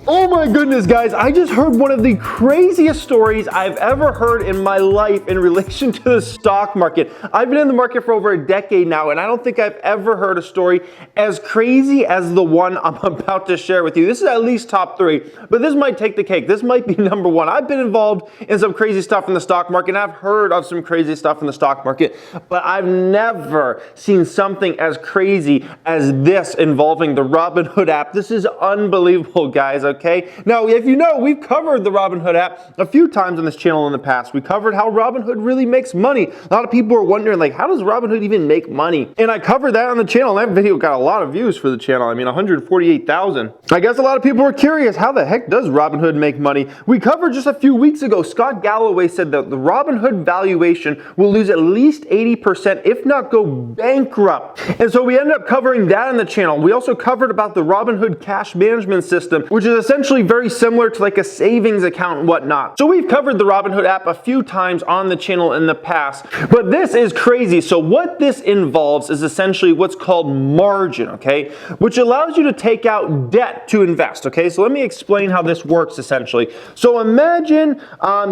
Oh my goodness, guys, I just heard one of the craziest stories I've ever heard in my life in relation to the stock market. I've been in the market for over a decade now, and I don't think I've ever heard a story as crazy as the one I'm about to share with you. This is at least top 3, but this might take the cake. This might be number 1. I've been involved in some crazy stuff in the stock market, and I've heard of some crazy stuff in the stock market, but I've never seen something as crazy as this involving the Robinhood app. This is unbelievable, guys. Okay. Now, if you know, we've covered the Robinhood app a few times on this channel in the past. We covered how Robinhood really makes money. A lot of people are wondering, like, how does Robinhood even make money? And I covered that on the channel. That video got a lot of views for the channel. I mean, 148,000. I guess a lot of people were curious, how the heck does Robinhood make money? We covered just a few weeks ago, Scott Galloway said that the Robinhood valuation will lose at least 80%, if not go bankrupt. And so we ended up covering that on the channel. We also covered about the Robinhood cash management system, which is essentially very similar to like a savings account and whatnot. So we've covered the Robinhood app a few times on the channel in the past, but this is crazy. So what this involves is essentially what's called margin, okay, which allows you to take out debt to invest, okay? So let me explain how this works essentially. So imagine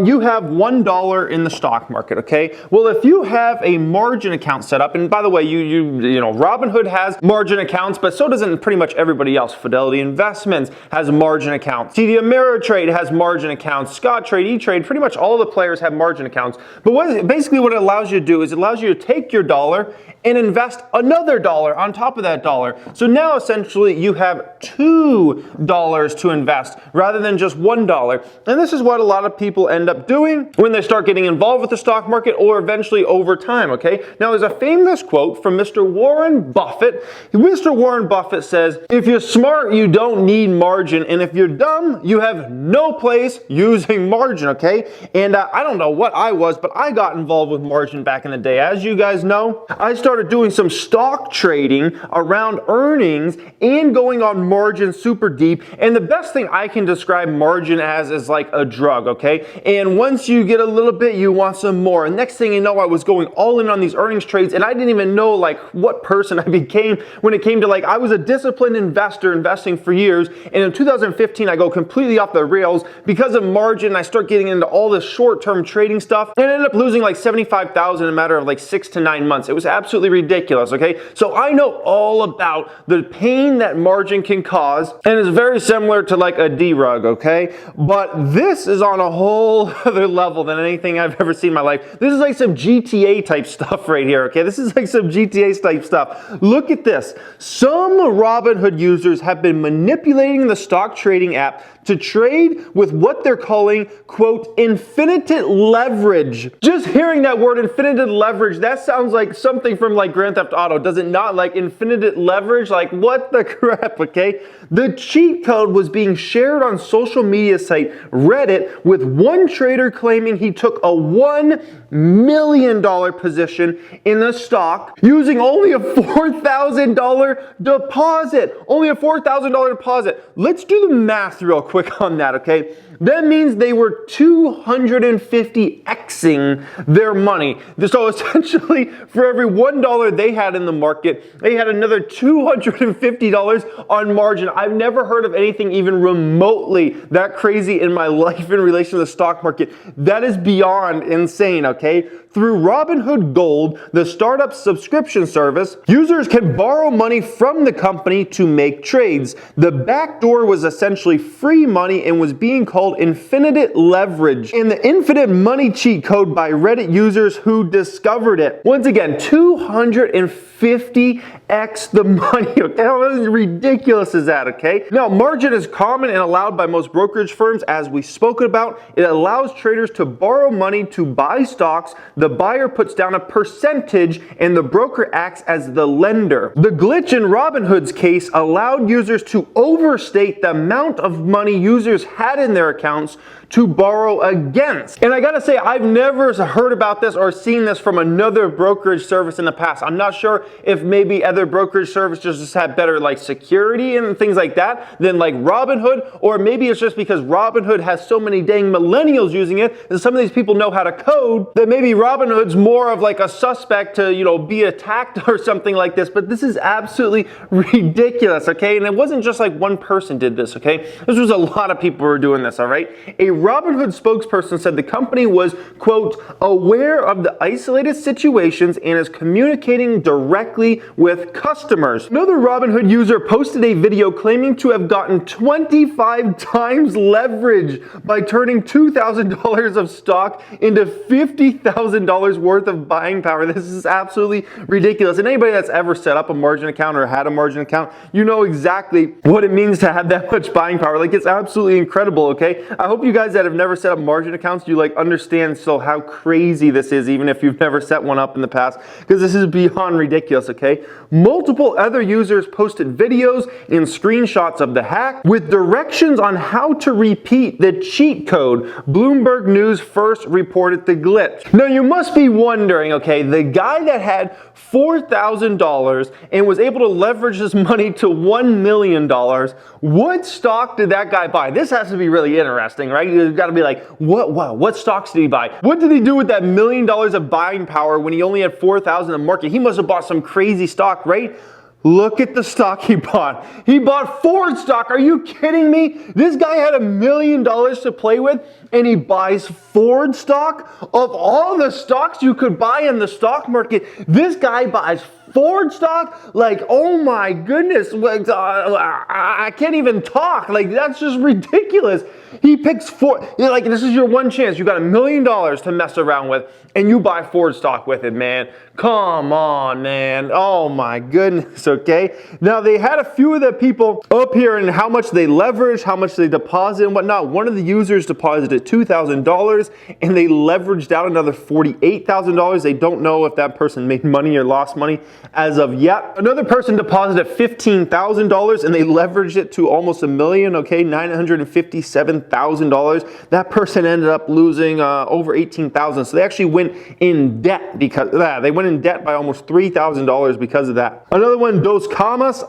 you have $1 in the stock market, okay? Well, if you have a margin account set up, and by the way, you know, Robinhood has margin accounts, but so doesn't pretty much everybody else. Fidelity Investments has margin accounts. TD Ameritrade has margin accounts. Scottrade, E-Trade, pretty much all the players have margin accounts. But basically what it allows you to do is it allows you to take your dollar and invest another dollar on top of that dollar. So now essentially you have $2 to invest rather than just $1. And this is what a lot of people end up doing when they start getting involved with the stock market or eventually over time, okay? Now there's a famous quote from Mr. Warren Buffett. Mr. Warren Buffett says, if you're smart, you don't need margin. And if you're dumb, you have no place using margin, okay? And I don't know what I was, but I got involved with margin back in the day. As you guys know, I started doing some stock trading around earnings and going on margin super deep. And the best thing I can describe margin as is like a drug, okay? And once you get a little bit, you want some more. And next thing you know, I was going all in on these earnings trades, and I didn't even know like what person I became when it came to like, I was a disciplined investor investing for years. And in 2015, I go completely off the rails because of margin. I start getting into all this short-term trading stuff and I ended up losing like 75,000 in a matter of like 6 to 9 months. It was absolutely ridiculous, okay? So I know all about the pain that margin can cause, and it's very similar to like a D-rug, okay? But this is on a whole other level than anything I've ever seen in my life. This is like some GTA type stuff right here, okay? This is like some GTA type stuff. Look at this. Some Robinhood users have been manipulating the stock trading app to trade with what they're calling, quote, infinite leverage. Just hearing that word, infinite leverage, that sounds like something from like Grand Theft Auto, does it not? Like infinite leverage, like what the crap, okay? The cheat code was being shared on social media site Reddit, with one trader claiming he took a $1 million position in the stock using only a $4,000 deposit. Only a $4,000 deposit. Let's do the math real quick on that, okay? That means they were 250xing their money. So essentially, for every $1 they had in the market, they had another $250 on margin. I've never heard of anything even remotely that crazy in my life in relation to the stock market. That is beyond insane, okay? Through Robinhood Gold, the startup subscription service, users can borrow money from the company to make trades. The backdoor was essentially free money and was being called infinite leverage, and the infinite money cheat code by Reddit users who discovered it. Once again, 250x the money. Okay? How ridiculous is that, okay? Now, margin is common and allowed by most brokerage firms, as we spoke about. It allows traders to borrow money to buy stocks. The buyer puts down a percentage and the broker acts as the lender. The glitch in Robinhood's case allowed users to overstate the amount of money users had in their accounts to borrow against. And I gotta say, I've never heard about this or seen this from another brokerage service in the past. I'm not sure if maybe other brokerage services just have better like security and things like that than like Robinhood, or maybe it's just because Robinhood has so many dang millennials using it and some of these people know how to code that maybe Robinhood's more of like a suspect to, be attacked or something like this, but this is absolutely ridiculous, okay? And it wasn't just like one person did this, okay? This was a lot of people who were doing this, all right? A Robinhood spokesperson said the company was, quote, aware of the isolated situations and is communicating directly with customers. Another Robinhood user posted a video claiming to have gotten 25 times leverage by turning $2,000 of stock into $50,000 worth of buying power. This is absolutely ridiculous. And anybody that's ever set up a margin account or had a margin account, you know exactly what it means to have that much buying power. Like, it's absolutely incredible, okay? I hope you guys that have never set up margin accounts, you like understand still how crazy this is, even if you've never set one up in the past, because this is beyond ridiculous, okay? Multiple other users posted videos and screenshots of the hack with directions on how to repeat the cheat code. Bloomberg News first reported the glitch. Now you must be wondering, okay, the guy that had $4,000 and was able to leverage his money to $1 million, what stock did that guy buy? This has to be really interesting, right? You've got to be like, what stocks did he buy? What did he do with that $1 million of buying power when he only had 4,000 in the market? He must have bought some crazy stock, right? Look at the stock he bought. He bought Ford stock. Are you kidding me? This guy had $1 million to play with and he buys Ford stock? Of all the stocks you could buy in the stock market, this guy buys Ford stock? Like, oh my goodness, I can't even talk. Like, that's just ridiculous. He picks Ford, like, this is your one chance. You got $1 million to mess around with and you buy Ford stock with it, man. Come on, man. Oh my goodness, okay? Now, they had a few of the people up here and how much they leveraged, how much they deposit and whatnot. One of the users deposited $2,000 and they leveraged out another $48,000. They don't know if that person made money or lost money as of yet. Another person deposited $15,000 and they leveraged it to almost $1 million, okay? $957,000. That person ended up losing over $18,000. So they actually went in debt because of that. They went in debt by almost $3,000 because of that. Another one, Dos Camas,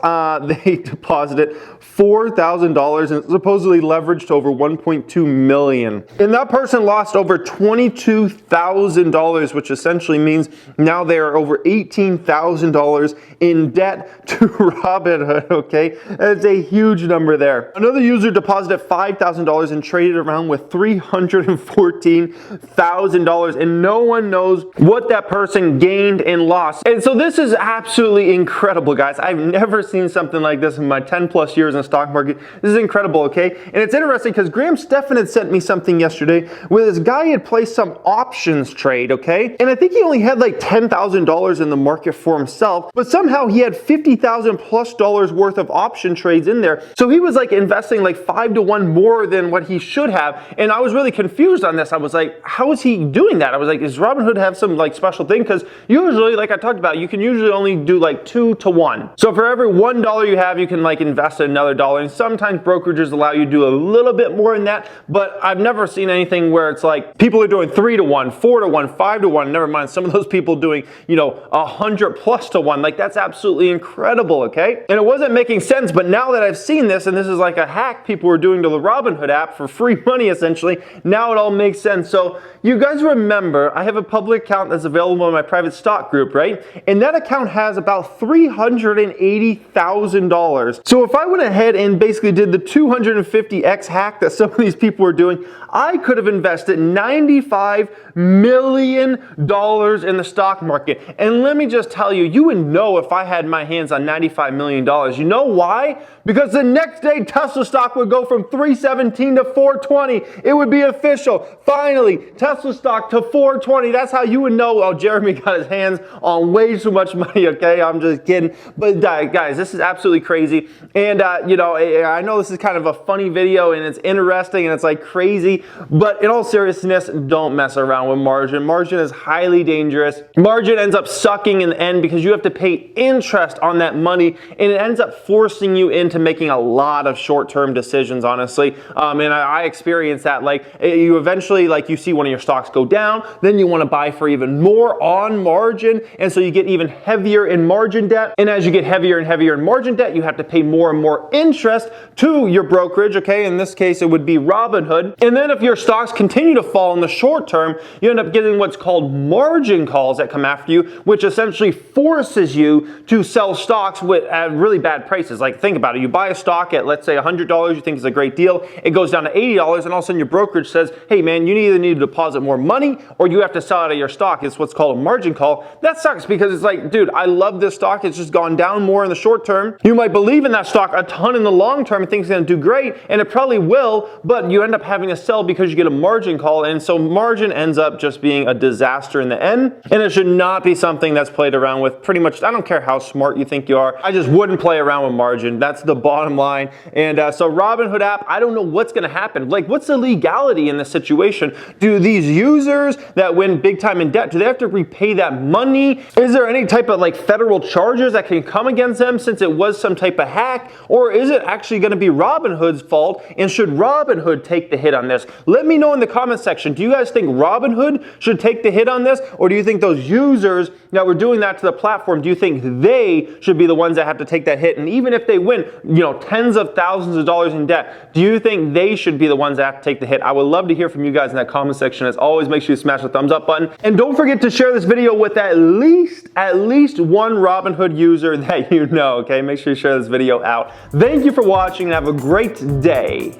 they deposited $4,000 and supposedly leveraged over $1.2 million. And that person lost over $22,000, which essentially means now they are over $18,000 in debt to Robinhood, okay? That's a huge number there. Another user deposited $5,000 and traded around with $314,000, and no one knows what that person gained and lost. And so this is absolutely incredible, guys. I've never seen something like this in my 10 plus years in the stock market. This is incredible, okay? And it's interesting because Graham Stephan had sent me something yesterday where this guy had placed some options trade, okay? And I think he only had like $10,000 in the market for himself, but somehow he had $50,000 plus worth of option trades in there. So he was like investing like 5 to 1 more than what he should have. And I was really confused on this. I was like, how is he doing that? I was like, does Robinhood have some like special thing? Because usually, like I talked about, you can usually only do like 2 to 1. So for every $1 you have, you can like invest another dollar. And sometimes brokerages allow you to do a little bit more than that. But I've never seen anything where it's like people are doing 3 to 1, 4 to 1, 5 to 1. Never mind some of those people doing, 100 plus to 1. Like, that's absolutely incredible, okay? And it wasn't making sense, but now that I've seen this, and this is like a hack people were doing to the Robinhood app for free money essentially, now it all makes sense. So you guys remember, I have a public account that's available in my private stock group, right? And that account has about $380,000. So if I went ahead and basically did the 250x hack that some of these people were doing, I could have invested $95 million in the stock market. And let me just tell you, you would know if I had my hands on $95 million. You know why? Because the next day Tesla stock would go from 317 to 420. It would be official. Finally, Tesla stock to 420. That's how you would know, oh, Jeremy got his hands on way too much money, okay? I'm just kidding. But guys, this is absolutely crazy. And, I know this is kind of a funny video and it's interesting and it's like crazy, but in all seriousness, don't mess around with margin. Margin is highly dangerous. Margin ends up sucking in the end because you have to pay interest on that money, and it ends up forcing you into making a lot of short-term decisions, honestly. And I experienced that. Like, you eventually, like, you see one of your stocks go down, then you want to buy for even more on margin, and so you get even heavier in margin debt. And as you get heavier and heavier in margin debt, you have to pay more and more interest to your brokerage, okay? In this case, it would be Robinhood. And then if your stocks continue to fall in the short term, you end up getting what's called margin calls that come after you, which essentially forces you to sell stocks at really bad prices. Like, think about it. You buy a stock at, let's say, $100, you think it's a great deal. It goes down to $80, and all of a sudden your brokerage says, hey man, you either need to deposit more money or you have to sell out of your stock. It's what's called a margin call. That sucks because it's like, dude, I love this stock. It's just gone down more in the short term. You might believe in that stock a ton in the long term and think it's going to do great, and it probably will, but you end up having to sell because you get a margin call, and so margin ends up just being a disaster in the end, and it should not be something that's played around with. Pretty much, I don't care how smart you think you are, I just wouldn't play around with margin. That's the bottom line. And so Robinhood app, I don't know what's going to happen. Like, what's the legality in this situation? Do these users that win big time in debt, do they have to repay that money? Is there any type of like federal charges that can come against them since it was some type of hack? Or is it actually going to be Robinhood's fault, and should Robinhood take the hit on this? Let me know in the comment section. Do you guys think Robinhood should take the hit on this, or do you think those users that were doing that to the platform, do you think they should be the ones that have to take that hit? And even if they win, tens of thousands of dollars in debt, do you think they should be the ones that have to take the hit? I would love to hear from you guys in that comment section. As always, make sure you smash the thumbs up button, and don't forget to share this video with at least one Robinhood user that you know, okay? Make sure you share this video out. Thank you for watching, and have a great day.